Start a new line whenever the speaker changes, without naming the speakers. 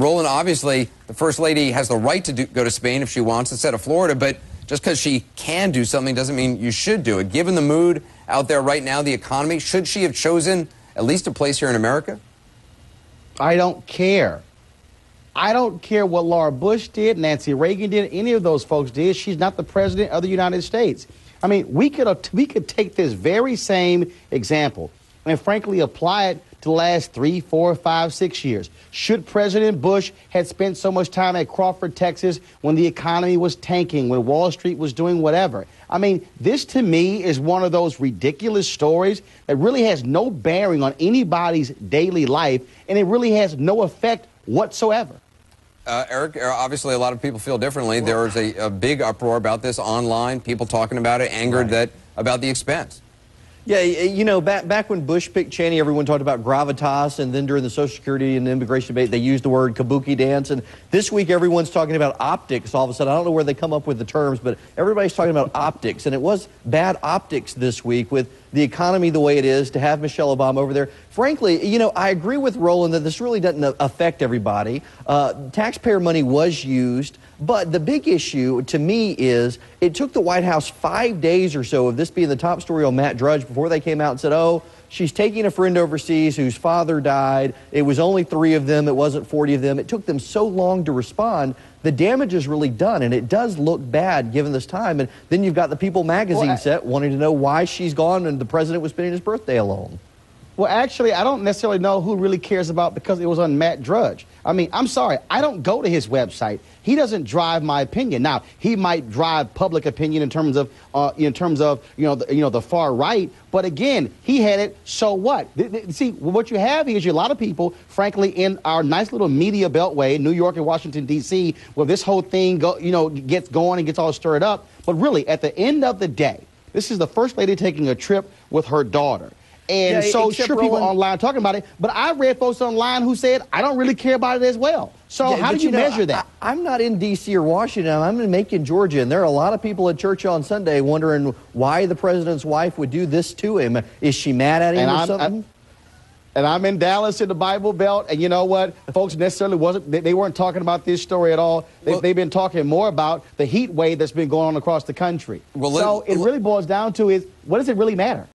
Roland, obviously, the First Lady has the right to go to Spain if she wants instead of Florida, but just because she can do something doesn't mean you should do it. Given the mood out there right now, the economy, should she have chosen at least a place here in America?
I don't care. I don't care what Laura Bush did, Nancy Reagan did, any of those folks did. She's not the president of the United States. I mean, we could take this very same example and frankly apply it to the last 3, 4, 5, 6 years. Should President Bush had spent so much time at Crawford, Texas, when the economy was tanking, when Wall Street was doing whatever? I mean, this to me is one of those ridiculous stories that really has no bearing on anybody's daily life, and it really has no effect whatsoever.
Eric, obviously a lot of people feel differently. There was a big uproar about this online, people talking about it, angered about the expense.
Yeah, you know, back when Bush picked Cheney, everyone talked about gravitas, and then during the Social Security and immigration debate, they used the word kabuki dance. And this week, everyone's talking about optics all of a sudden. I don't know where they come up with the terms, but everybody's talking about optics. And it was bad optics this week with the economy the way it is, to have Michelle Obama over there. Frankly, you know, I agree with Roland that this really doesn't affect everybody. Taxpayer money was used, but the big issue to me is it took the White House 5 days or so of this being the top story on Matt Drudge before they came out and said, oh, she's taking a friend overseas whose father died. It was only 3 of them. It wasn't 40 of them. It took them so long to respond. The damage is really done, and it does look bad given this time. And then you've got the People magazine set wanting to know why she's gone and the president was spending his birthday alone.
Well, actually, I don't necessarily know who really cares about because it was on Matt Drudge. I mean, I'm sorry, I don't go to his website. He doesn't drive my opinion. Now, he might drive public opinion in terms of the far right. But again, he had it. So what? See, what you have here is a lot of people, frankly, in our nice little media beltway, New York and Washington D.C., where this whole thing gets going and gets all stirred up. But really, at the end of the day, this is the First Lady taking a trip with her daughter. And so, sure, people online talking about it, but I read folks online who said, I don't really care about it as well. So how do you measure that?
I'm not in D.C. or Washington. I'm in Macon, Georgia, and there are a lot of people at church on Sunday wondering why the president's wife would do this to him. Is she mad at him or something?
And I'm in Dallas in the Bible Belt, and you know what? Folks necessarily they weren't talking about this story at all. They've been talking more about the heat wave that's been going on across the country. So it really boils down to is, what does it really matter?